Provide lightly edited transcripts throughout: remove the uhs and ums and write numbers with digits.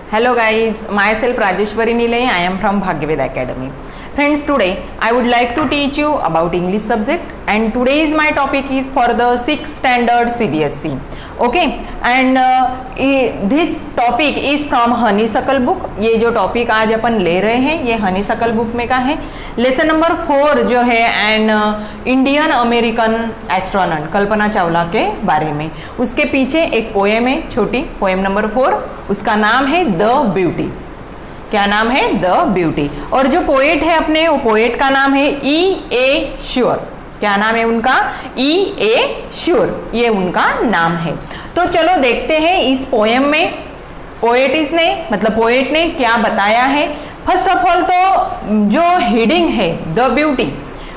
Hello guys, myself Rajeshwari Nilay. I am from Bhagyaved Academy. Friends, today I would like to teach you about English subject, and today's my topic is for the 6th standard CBSE. Okay, and this topic is from Honeysuckle book. ये जो topic आज अपन ले रहे हैं ये Honeysuckle book में का है. लेसन नंबर 4 जो है and Indian American astronaut Kalpana Chawla के बारे में. उसके पीछे एक पोएम है, छोटी पोएम नंबर 4, उसका नाम है द ब्यूटी. क्या नाम है? The beauty. और जो पोएट है अपने, वो पोएट का नाम है E.A. श्योर. क्या नाम है उनका? E.A. श्योर, ये उनका नाम है. तो चलो देखते हैं इस पोएम में पोएटिस ने मतलब पोएट ने क्या बताया है. फर्स्ट ऑफ ऑल तो जो हेडिंग है द ब्यूटी,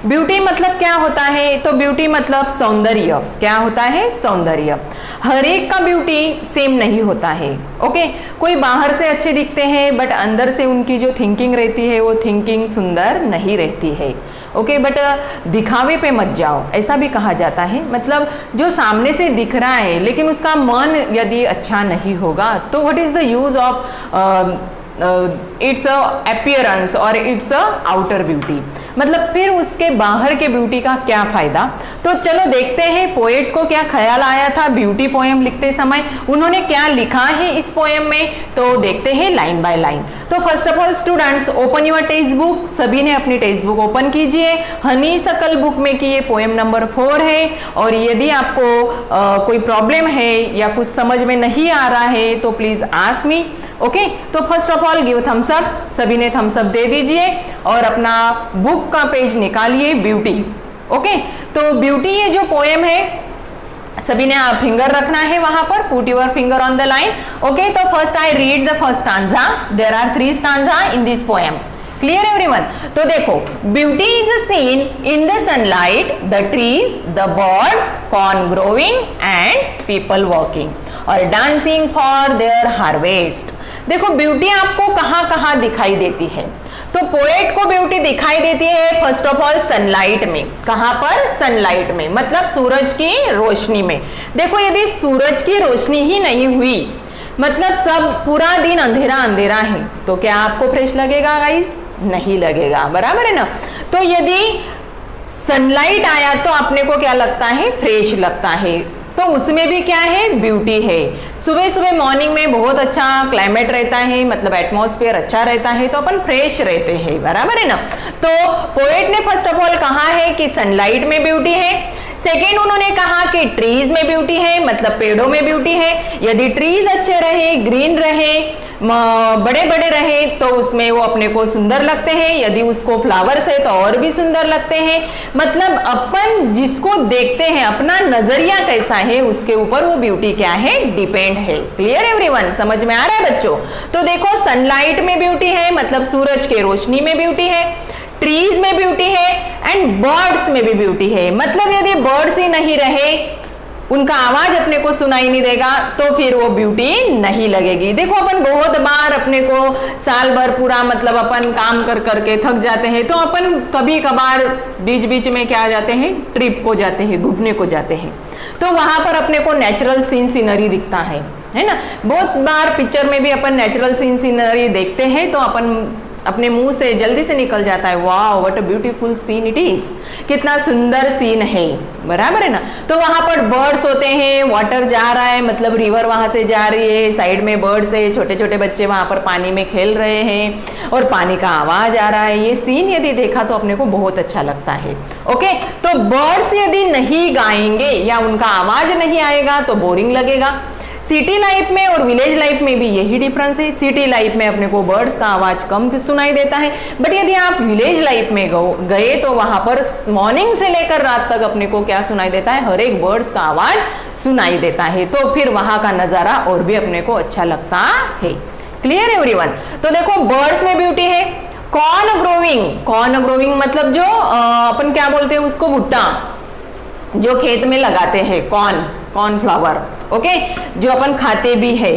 ब्यूटी मतलब क्या होता है? तो ब्यूटी मतलब सौंदर्य. क्या होता है? सौंदर्य. हर एक का ब्यूटी सेम नहीं होता है. ओके, कोई बाहर से अच्छे दिखते हैं बट अंदर से उनकी जो थिंकिंग रहती है वो थिंकिंग सुंदर नहीं रहती है. ओके, बट दिखावे पे मत जाओ, ऐसा भी कहा जाता है. मतलब जो सामने से दिख रहा है लेकिन उसका मन यदि अच्छा नहीं होगा तो what is the use of its appearance और इट्स आउटर ब्यूटी. मतलब फिर उसके बाहर के ब्यूटी का क्या फायदा. तो चलो देखते हैं पोएट को क्या ख्याल आया था ब्यूटी पोएम लिखते समय, उन्होंने क्या लिखा है इस पोएम में. तो देखते हैं लाइन बाय लाइन. तो first of all students, open your text book. सभी ने अपनी टेक्स्ट बुक ओपन कीजिए. हनीसकल बुक में की ये पोएम नंबर 4 है. और यदि आपको कोई प्रॉब्लम है या कुछ समझ में नहीं आ रहा है तो प्लीज आस्क मी. ओके, तो first of all give Thums up. सभी ने थम्स अप दे दीजिए और अपना बुक का पेज निकालिए ब्यूटी. ओके, तो ब्यूटी ये जो पोएम है सभी ने फिंगर रखना है वहां पर. Put your finger on the line. Okay, तो first I read the first stanza. There are 3 stanza in this poem. Clear everyone? तो देखो, beauty is a scene in the sunlight, the trees, the birds, corn growing and people walking और dancing for their harvest. देखो, beauty आपको कहां कहां दिखाई देती है. तो पोएट को ब्यूटी दिखाई देती है फर्स्ट ऑफ ऑल सनलाइट में. कहां पर? सनलाइट में, मतलब सूरज की रोशनी में. देखो, यदि सूरज की रोशनी ही नहीं हुई, मतलब सब पूरा दिन अंधेरा अंधेरा है, तो क्या आपको फ्रेश लगेगा गाइस? नहीं लगेगा. बराबर है ना. तो यदि सनलाइट आया तो अपने को क्या लगता है? फ्रेश लगता है. तो उसमें भी क्या है? ब्यूटी है. सुबह सुबह मॉर्निंग में बहुत अच्छा क्लाइमेट रहता है, मतलब एटमॉस्फेयर अच्छा रहता है, तो अपन फ्रेश रहते हैं. बराबर है ना. तो पोएट ने फर्स्ट ऑफ ऑल कहा है कि सनलाइट में ब्यूटी है. सेकेंड, उन्होंने कहा कि ट्रीज में ब्यूटी है, मतलब पेड़ों में ब्यूटी है. यदि ट्रीज अच्छे रहे, ग्रीन रहे, बड़े बड़े रहे तो उसमें वो अपने को सुंदर लगते हैं. यदि उसको फ्लावर्स है तो और भी सुंदर लगते हैं. मतलब अपन जिसको देखते हैं, अपना नजरिया कैसा है उसके ऊपर वो ब्यूटी क्या है? डिपेंड है. Clear everyone? समझ में आ रहा है बच्चों? तो देखो, सनलाइट में ब्यूटी है, मतलब सूरज के रोशनी में ब्यूटी है. ट्रीज में ब्यूटी है एंड बर्ड्स में भी ब्यूटी है. मतलब यदि बर्ड्स ही नहीं रहे, उनका आवाज अपने को सुनाई नहीं देगा तो फिर वो ब्यूटी नहीं लगेगी. देखो, अपन बहुत बार अपने को साल भर पूरा मतलब अपन काम कर करके थक जाते हैं, तो अपन कभी कभार बीच बीच में क्या जाते हैं? ट्रिप को जाते हैं, घूमने को जाते हैं. तो वहां पर अपने को नेचुरल सीनरी दिखता है ना. बहुत बार पिक्चर में भी अपन नेचुरल सीनरी देखते हैं तो अपन अपने मुंह से जल्दी से निकल जाता है, wow what a beautiful seen it is. कितना सुंदर सीन है. बराबर है ना. तो वहां पर बर्ड्स होते हैं, वाटर जा रहा है, मतलब रिवर वहां से जा रही है, साइड में बर्ड्स है, छोटे छोटे बच्चे वहां पर पानी में खेल रहे हैं और पानी का आवाज आ रहा है. ये सीन यदि देखा तो अपने को बहुत अच्छा लगता है. ओके, तो बर्ड्स यदि नहीं गाएंगे या उनका आवाज नहीं आएगा तो बोरिंग लगेगा. सिटी लाइफ में और विलेज लाइफ में भी यही डिफरेंस है. सिटी लाइफ में अपने को बर्ड्स का आवाज कम सुनाई देता है, बट यदि आप विलेज लाइफ में गए तो वहां पर मॉर्निंग से लेकर रात तक अपने को क्या सुनाई देता है? हर एक बर्ड्स का आवाज सुनाई देता है. तो फिर वहां का नजारा और भी अपने को अच्छा लगता है. Clear everyone? तो देखो, बर्ड्स में ब्यूटी है. कॉर्न ग्रोइंग, कॉर्न ग्रोइंग मतलब जो अपन क्या बोलते हैं उसको? भुट्टा, जो खेत में लगाते हैं, कॉर्न फ्लावर. ओके, जो अपन खाते भी है.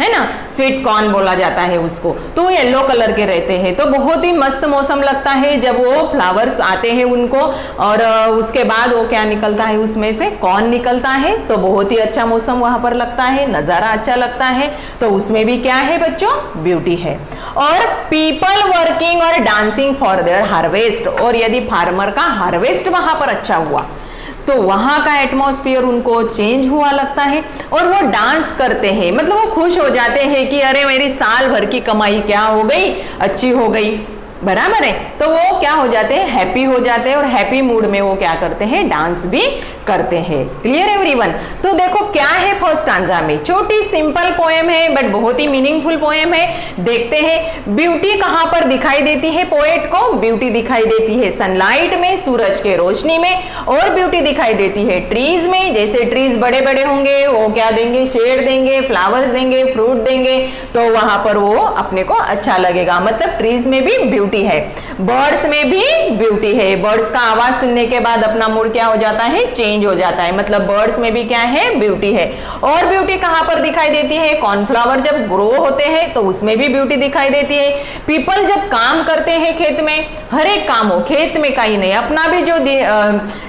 है ना, स्वीट कॉर्न बोला जाता है उसको, तो वो येलो कलर के रहते हैं। तो बहुत ही मस्त मौसम लगता है जब वो फ्लावर्स आते हैं उनको, और उसके बाद वो क्या निकलता है, उसमें से कॉर्न निकलता है। तो बहुत ही अच्छा मौसम वहां पर लगता है, नजारा अच्छा लगता है। तो उसमें भी क्या है बच्चों, ब्यूटी है। और पीपल वर्किंग और डांसिंग फॉर देयर हार्वेस्ट, और यदि फार्मर का हार्वेस्ट वहां पर अच्छा हुआ तो वहां का एटमॉस्फेयर उनको चेंज हुआ लगता है, और वो डांस करते हैं, मतलब वो खुश हो जाते हैं कि अरे मेरी साल भर की कमाई क्या हो गई, अच्छी हो गई, बराबर है। तो वो क्या हो जाते हैं, हैप्पी हो जाते हैं, और हैप्पी मूड में वो क्या करते हैं, डांस भी करते हैं। Clear everyone. तो देखो क्या है फर्स्ट स्टांजा में, छोटी सिंपल पोएम है बट बहुत ही मीनिंगफुल पोएम है। देखते हैं ब्यूटी कहां पर दिखाई देती है पोएट को, ब्यूटी दिखाई देती है सनलाइट में, सूरज के रोशनी में, और ब्यूटी दिखाई देती है ट्रीज में। जैसे ट्रीज बड़े बड़े होंगे वो क्या देंगे, शेड देंगे, फ्लावर्स देंगे, फ्रूट देंगे, तो वहां पर वो अपने को अच्छा लगेगा, मतलब ट्रीज में भी ब्यूटी है। बर्ड्स में भी ब्यूटी है, बर्ड्स का आवाज सुनने के बाद अपना मूड क्या हो जाता है, चेंज हो जाता है, मतलब बर्ड्स में भी क्या है, ब्यूटी है। और ब्यूटी कहां पर दिखाई देती है, कॉर्नफ्लावर जब ग्रो होते हैं तो उसमें भी ब्यूटी दिखाई देती है। पीपल जब काम करते हैं खेत में, हर एक काम हो, खेत में का ही नहीं, अपना भी जो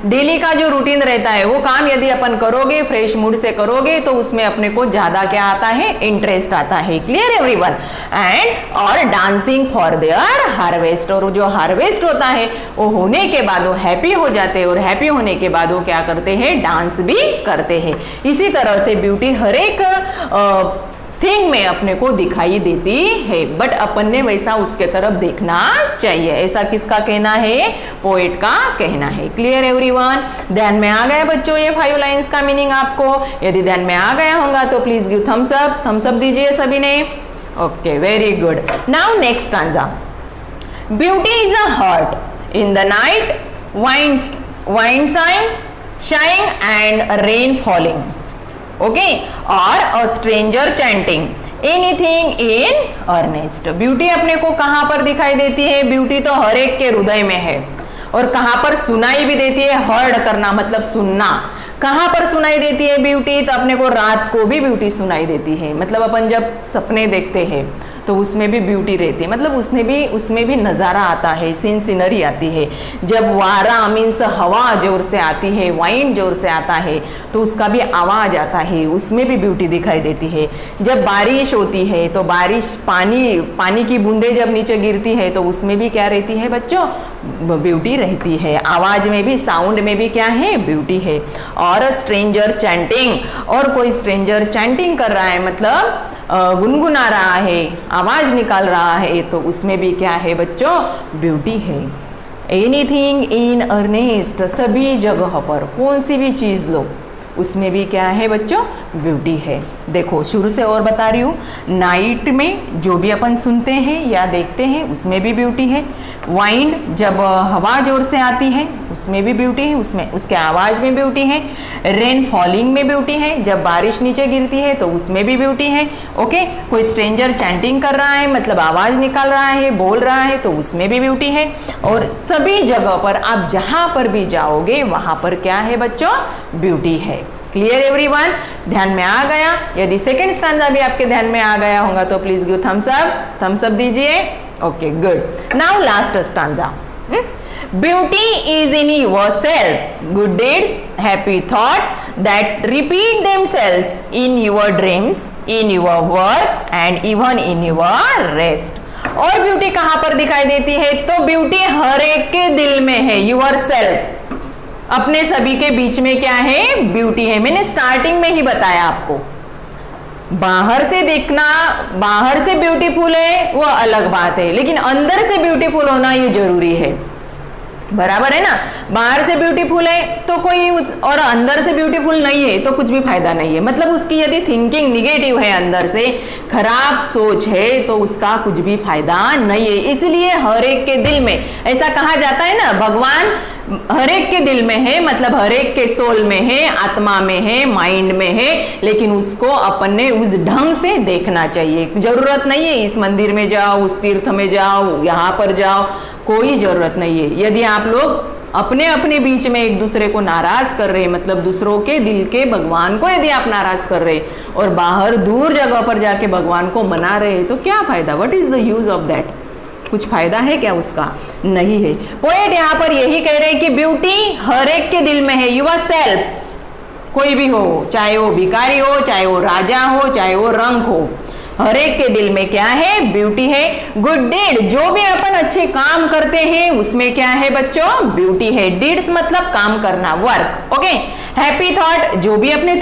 डेली का जो रूटीन रहता है वो काम यदि अपन करोगे, फ्रेश मूड से करोगे, तो उसमें अपने को ज्यादा क्या आता है, इंटरेस्ट आता है। Clear everyone. एंड और डांसिंग फॉर देयर हार्वेस्ट, और जो हार्वेस्ट होता है वो होने के बाद वो हैप्पी हो जाते हैं, और हैप्पी होने के बाद वो क्या करते हैं, डांस भी करते हैं। इसी तरह से ब्यूटी हर एक थिंग में अपने को दिखाई देती है, बट अपन ने वैसा उसके तरफ देखना चाहिए। ऐसा किसका कहना है, पोएट का कहना है। Clear everyone. ध्यान में आ गया बच्चों ये 5 लाइंस का मीनिंग आपको? यदि ध्यान में आ गया होगा तो प्लीज गिव थम्स अप दीजिए सभी ने। Okay, very good. Now next stanza. Beauty is a heart in the night, wine shine and rain falling, okay, or a stranger chanting anything in earnest। Beauty अपने को कहां पर दिखाई देती है, ब्यूटी तो हर एक के हृदय में है, और कहां पर सुनाई भी देती है, हर्ड करना मतलब सुनना। कहां पर सुनाई देती है ब्यूटी, तो अपने को रात को भी ब्यूटी सुनाई देती है, मतलब अपन जब सपने देखते हैं तो उसमें भी ब्यूटी रहती है, मतलब उसमें भी नज़ारा आता है, सीनरी आती है। जब वारा मीन्स हवा जोर से आती है, वाइंड जोर से आता है, तो उसका भी आवाज आता है, उसमें भी ब्यूटी दिखाई देती है। जब बारिश होती है तो बारिश पानी की बूंदें जब नीचे गिरती है तो उसमें भी क्या रहती है बच्चों, ब्यूटी रहती है। आवाज में भी, साउंड में भी क्या है, ब्यूटी है। और स्ट्रेंजर चैंटिंग, और कोई स्ट्रेंजर चैंटिंग कर रहा है, मतलब गुनगुना रहा है, आवाज निकाल रहा है, तो उसमें भी क्या है बच्चों, ब्यूटी है। एनीथिंग इन अर्नेस्ट, सभी जगह पर, कौन सी भी चीज लो उसमें भी क्या है बच्चों, ब्यूटी है। देखो शुरू से और बता रही हूँ, नाइट में जो भी अपन सुनते हैं या देखते हैं उसमें भी ब्यूटी है। वाइंड जब हवा जोर से आती है उसमें भी ब्यूटी है, उसमें उसके आवाज में ब्यूटी है। रेन फॉलिंग में ब्यूटी है, जब बारिश नीचे गिरती है तो उसमें भी ब्यूटी है। ओके, कोई स्ट्रेंजर चैंटिंग कर रहा है, मतलब आवाज निकाल रहा है, बोल रहा है, तो उसमें भी ब्यूटी है। और सभी जगह पर आप जहां पर भी जाओगे वहां पर क्या है बच्चों, ब्यूटी है। क्लियर एवरीवन, ध्यान में आ गया? यदि सेकंड स्टैंजा भी आपके ध्यान में आ गया होगा तो प्लीज गिव थम्स अप दीजिए। Okay, good. Now last stanza. Beauty is in yourself, good deeds, happy thought that repeat themselves in your dreams, in your work and even in your rest. और beauty कहां पर दिखाई देती है, तो beauty हर एक के दिल में है, योरसेल्फ, अपने सभी के बीच में क्या है, ब्यूटी है। मैंने स्टार्टिंग में ही बताया आपको, बाहर से दिखना, बाहर से ब्यूटीफुल है वो अलग बात है, लेकिन अंदर से ब्यूटीफुल होना ये जरूरी है, बराबर है ना। बाहर से ब्यूटीफुल है तो कोई, और अंदर से ब्यूटीफुल नहीं है तो कुछ भी फायदा नहीं है, मतलब उसकी यदि थिंकिंग निगेटिव है, अंदर से खराब सोच है, तो उसका कुछ भी फायदा नहीं है। इसलिए हर एक के दिल में, ऐसा कहा जाता है ना, भगवान हर एक के दिल में है, मतलब हर एक के सोल में है, आत्मा में है, माइंड में है, लेकिन उसको अपन ने उस ढंग से देखना चाहिए। जरूरत नहीं है इस मंदिर में जाओ, उस तीर्थ में जाओ, यहाँ पर जाओ, कोई जरूरत नहीं है। यदि आप लोग अपने अपने बीच में एक दूसरे को नाराज कर रहे, मतलब दूसरों के दिल के भगवान को यदि आप नाराज कर रहे और बाहर दूर जगह पर जाके भगवान को मना रहे, तो क्या फायदा? What is the use of that? कुछ फायदा है क्या उसका? नहीं है। पोएट यहाँ पर यही कह रहे हैं कि ब्यूटी हर एक के दिल में है। युवर सेल्फ, कोई भी हो, चाहे वो भिखारी हो, चाहे वो राजा हो, चाहे वो रंक हो, हर एक के दिल में क्या है? ब्यूटी है। गुड डीड, जो भी अपन अच्छे काम करते हैं उसमें क्या है बच्चों? ब्यूटी है। डीड्स मतलब काम करना, वर्क। ओके। हैप्पी थॉट, जो भी अपने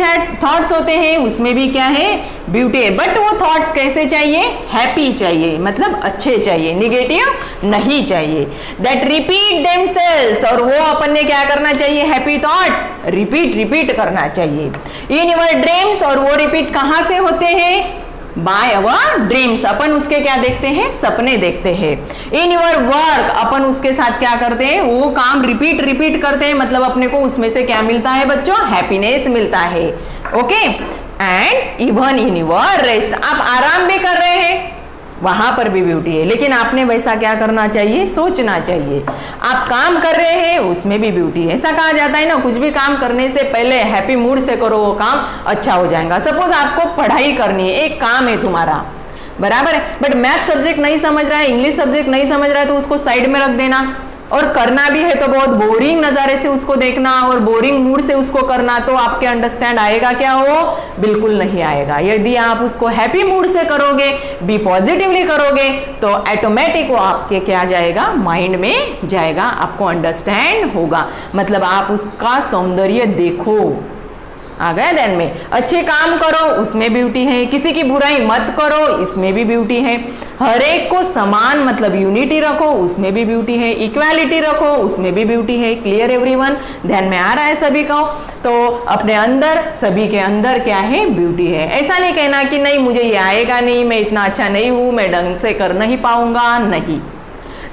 थॉट्स होते हैं उसमें भी क्या है? ब्यूटी है। बट वो थॉट्स कैसे चाहिए? हैप्पी चाहिए, मतलब अच्छे चाहिए, निगेटिव नहीं चाहिए। दैट रिपीट देमसेल्व्स, और वो अपन ने क्या करना चाहिए? हैप्पी थॉट रिपीट करना चाहिए। इन योर ड्रीम्स, और वो रिपीट कहां से होते हैं? बाय अवर ड्रीम्स, अपन उसके क्या देखते हैं? सपने देखते हैं। इन योर वर्क, अपन उसके साथ क्या करते हैं? वो काम रिपीट करते हैं, मतलब अपने को उसमें से क्या मिलता है बच्चों? हैप्पीनेस मिलता है। Okay. And even in your rest, आप आराम भी कर रहे हैं, वहां पर भी ब्यूटी है। लेकिन आपने वैसा क्या करना चाहिए? सोचना चाहिए। आप काम कर रहे हैं, उसमें भी ब्यूटी है। ऐसा कहा जाता है ना, कुछ भी काम करने से पहले हैप्पी मूड से करो, वो काम अच्छा हो जाएगा। सपोज आपको पढ़ाई करनी है, एक काम है तुम्हारा, बराबर है, बट मैथ सब्जेक्ट नहीं समझ रहा है, इंग्लिश सब्जेक्ट नहीं समझ रहा है, तो उसको साइड में रख देना। और करना भी है तो बहुत बोरिंग नज़ारे से उसको देखना और बोरिंग मूड से उसको करना, तो आपके अंडरस्टैंड आएगा क्या? वो बिल्कुल नहीं आएगा। यदि आप उसको हैप्पी मूड से करोगे, बी पॉजिटिवली करोगे, तो ऑटोमेटिक वो आपके क्या जाएगा? माइंड में जाएगा, आपको अंडरस्टैंड होगा, मतलब आप उसका सौंदर्य देखो। आ गया ध्यान में? अच्छे काम करो, उसमें ब्यूटी है। किसी की बुराई मत करो, इसमें भी ब्यूटी है। हर एक को समान, मतलब यूनिटी रखो, उसमें भी ब्यूटी है। इक्वालिटी रखो, उसमें भी ब्यूटी है। Clear everyone? ध्यान में आ रहा है सभी को? तो अपने अंदर, सभी के अंदर क्या है? ब्यूटी है। ऐसा नहीं कहना कि नहीं मुझे ये आएगा नहीं, मैं इतना अच्छा नहीं हूं, मैं ढंग से कर नहीं पाऊंगा। नहीं,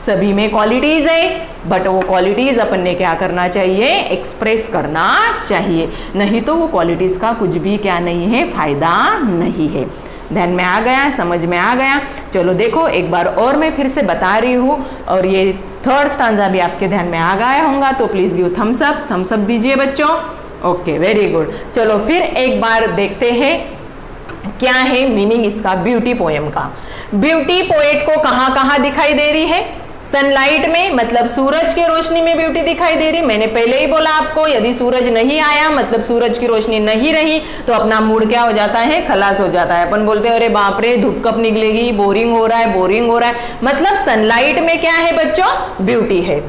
सभी में क्वालिटीज है, बट वो क्वालिटीज अपन ने क्या करना चाहिए? एक्सप्रेस करना चाहिए। नहीं तो वो क्वालिटीज का कुछ भी क्या नहीं है? फायदा नहीं है। ध्यान में आ गया? समझ में आ गया? चलो देखो एक बार और मैं फिर से बता रही हूँ, और ये थर्ड स्टांजा भी आपके ध्यान में आ गया होगा, तो प्लीज गिव थम्स अप दीजिए बच्चों। Okay, very good. चलो फिर एक बार देखते हैं क्या है मीनिंग इसका, ब्यूटी पोएम का। ब्यूटी पोएट को कहाँ कहाँ दिखाई दे रही है? सनलाइट में, मतलब सूरज की रोशनी में ब्यूटी दिखाई दे रही। मैंने पहले ही बोला आपको, यदि सूरज नहीं आया, मतलब सूरज की रोशनी नहीं रही, तो अपना मूड क्या हो जाता है? खलास हो जाता है। अपन बोलते हैं अरे बाप रे, धूप कब निकलेगी, बोरिंग हो रहा है। मतलब सनलाइट में क्या है बच्चों? ब्यूटी है।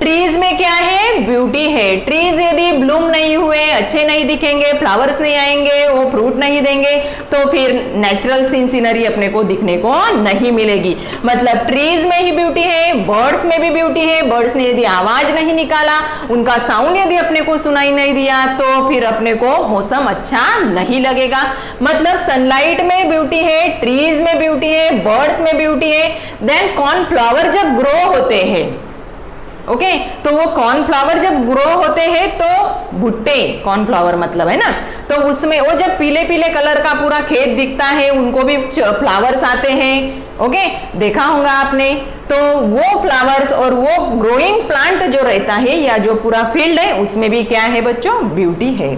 ट्रीज में क्या है? ब्यूटी है। ट्रीज यदि ब्लूम नहीं हुए, अच्छे नहीं दिखेंगे, फ्लावर्स नहीं आएंगे, वो फ्रूट नहीं देंगे, तो फिर नेचुरल सीनरी अपने को दिखने को नहीं मिलेगी। मतलब ट्रीज में ही ब्यूटी है, बर्ड्स में भी ब्यूटी है। बर्ड्स ने यदि आवाज नहीं निकाला, उनका साउंड यदि अपने को सुनाई नहीं दिया, तो फिर अपने को मौसम अच्छा नहीं लगेगा। मतलब सनलाइट में ब्यूटी है, ट्रीज में ब्यूटी है, बर्ड्स में ब्यूटी है। देन कॉर्नफ्लावर जब ग्रो होते हैं, ओके, तो वो कॉर्नफ्लावर जब ग्रो होते हैं, तो भुट्टे, कॉर्नफ्लावर मतलब है ना, तो उसमें वो जब पीले पीले कलर का पूरा खेत दिखता है, उनको भी फ्लावर्स आते हैं। ओके, देखा होगा आपने। तो वो फ्लावर्स और वो ग्रोइंग प्लांट जो रहता है, या जो पूरा फील्ड है, उसमें भी क्या है बच्चों? ब्यूटी है।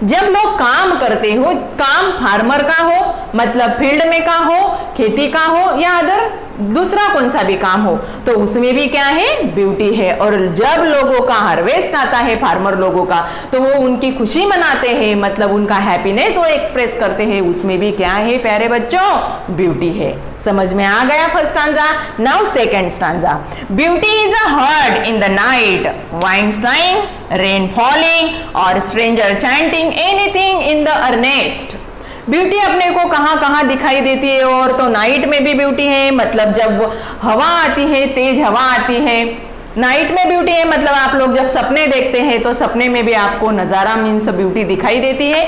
जब लोग काम करते हो, काम फार्मर का हो, मतलब फील्ड में का हो, खेती का हो, या अदर दूसरा कौन सा भी काम हो, तो उसमें भी क्या है? ब्यूटी है। और जब लोगों का हार्वेस्ट आता है, फार्मर लोगों का, तो वो उनकी खुशी मनाते हैं, मतलब उनका हैप्पीनेस वो एक्सप्रेस करते हैं, उसमें भी क्या है प्यारे बच्चों? ब्यूटी है। समझ में आ गया first stanza? Now second stanza. Beauty is a heard in the night, wind sighing, rain falling और stranger chanting anything in the earnest. Beauty अपने को कहाँ कहाँ दिखाई देती है? और तो नाइट में भी ब्यूटी है, मतलब जब हवा आती है, तेज हवा आती है, नाइट में ब्यूटी है। मतलब आप लोग जब सपने देखते हैं, तो सपने में भी आपको नजारा मीन्स ब्यूटी दिखाई देती है।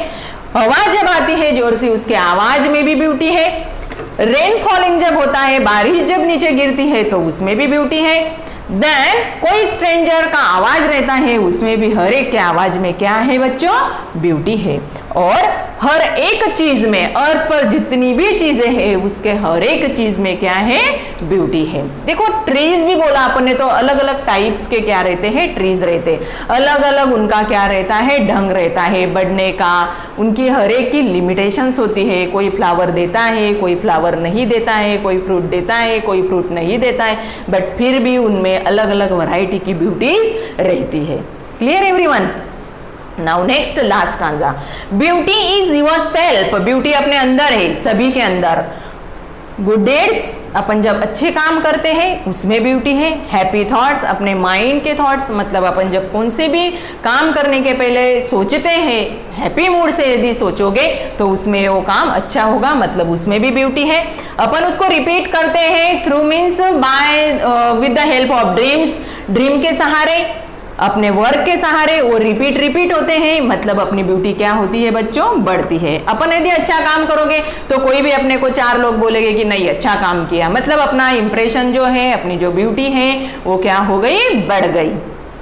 हवा जब आती है जोर से, उसके आवाज में भी ब्यूटी है। रेन फॉलिंग जब होता है, बारिश जब नीचे गिरती है, तो उसमें भी ब्यूटी है। देन कोई स्ट्रेंजर का आवाज रहता है, उसमें भी हर एक के आवाज में क्या है बच्चों? ब्यूटी है। और हर एक चीज में, अर्थ पर जितनी भी चीजें हैं उसके हर एक चीज में क्या है, ब्यूटी है। देखो ट्रीज भी बोला अपन ने तो अलग अलग टाइप्स के क्या रहते हैं, ट्रीज रहते, अलग अलग उनका क्या रहता है, ढंग रहता है बढ़ने का, उनकी हर एक की लिमिटेशंस होती है। कोई फ्लावर देता है, कोई फ्लावर नहीं देता है, कोई फ्रूट देता है, कोई फ्रूट नहीं देता है, बट फिर भी उनमें अलग अलग वैरायटी की ब्यूटीज रहती है। Clear everyone? Now next last stanza, beauty is your self, beauty अपने अंदर है, सभी के अंदर। गुड डेड्स, अपन जब अच्छे काम करते हैं उसमें ब्यूटी है। हैप्पी थॉट्स, अपने माइंड के थॉट्स, मतलब अपन जब कौन से भी काम करने के पहले सोचते हैं, हैप्पी मूड से यदि सोचोगे तो उसमें वो काम अच्छा होगा, मतलब उसमें भी ब्यूटी है। अपन उसको रिपीट करते हैं through means by with the help of dreams, dream के सहारे, अपने वर्क के सहारे वो रिपीट होते हैं, मतलब अपनी ब्यूटी क्या होती है बच्चों, बढ़ती है। अपन यदि अच्छा काम करोगे तो कोई भी अपने को 4 लोग बोलेंगे कि नहीं अच्छा काम किया, मतलब अपना इंप्रेशन जो है, अपनी जो ब्यूटी है वो क्या हो गई, बढ़ गई।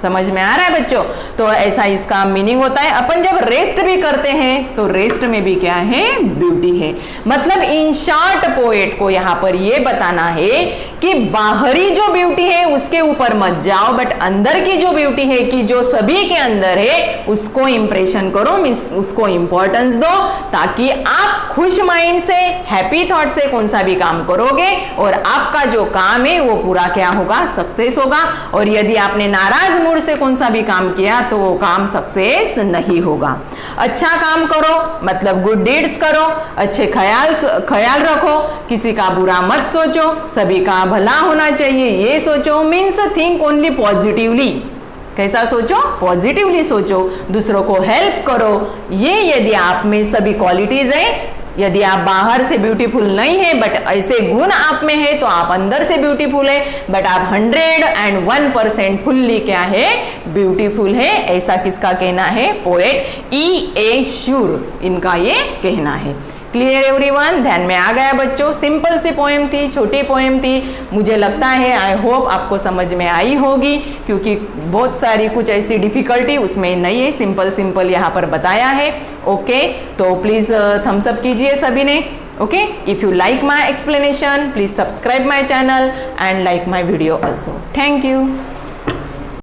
समझ में आ रहा है बच्चों? तो ऐसा इसका मीनिंग होता है। अपन जब रेस्ट भी करते हैं तो रेस्ट में भी क्या है, ब्यूटी है। मतलब इन शॉर्ट पोएट को यहाँ पर ये बताना है कि बाहरी जो ब्यूटी है उसके ऊपर मत जाओ, बट अंदर की जो ब्यूटी है कि जो सभी के अंदर है उसको इंप्रेशन करो, मीन्स उसको इंपॉर्टेंस दो, ताकि आप खुश माइंड से, हैप्पी थॉट से कौन सा भी काम करोगे और आपका जो काम है वो पूरा क्या होगा, सक्सेस होगा। और यदि आपने नाराज मूड से कौन सा भी काम किया तो वो काम सक्सेस नहीं होगा। अच्छा काम करो, मतलब गुड डीड्स करो, अच्छे ख्याल रखो, किसी का बुरा मत सोचो, सभी का भला होना चाहिए ये सोचो, मीन्स थिंक ओनली पॉजिटिवली। कैसा सोचो, पॉजिटिवली सोचो, दूसरों को हेल्प करो। ये यदि आप में सभी क्वालिटीज है, यदि आप बाहर से ब्यूटीफुल नहीं है बट ऐसे गुण आप में है तो आप अंदर से ब्यूटीफुल है, बट आप 101% फुल्ली क्या है, ब्यूटीफुल है। ऐसा किसका कहना है, पोएट E.A. श्यूर, इनका ये कहना है। Clear everyone? ध्यान में आ गया बच्चों? सिंपल सी पोएम थी, छोटी पोएम थी, मुझे लगता है आई होप आपको समझ में आई होगी, क्योंकि बहुत सारी कुछ ऐसी डिफिकल्टी उसमें नहीं है, सिंपल यहाँ पर बताया है। ओके, तो प्लीज थम्स अप कीजिए सभी ने। Okay, if you like my explanation please subscribe my channel and like my video also. Thank you.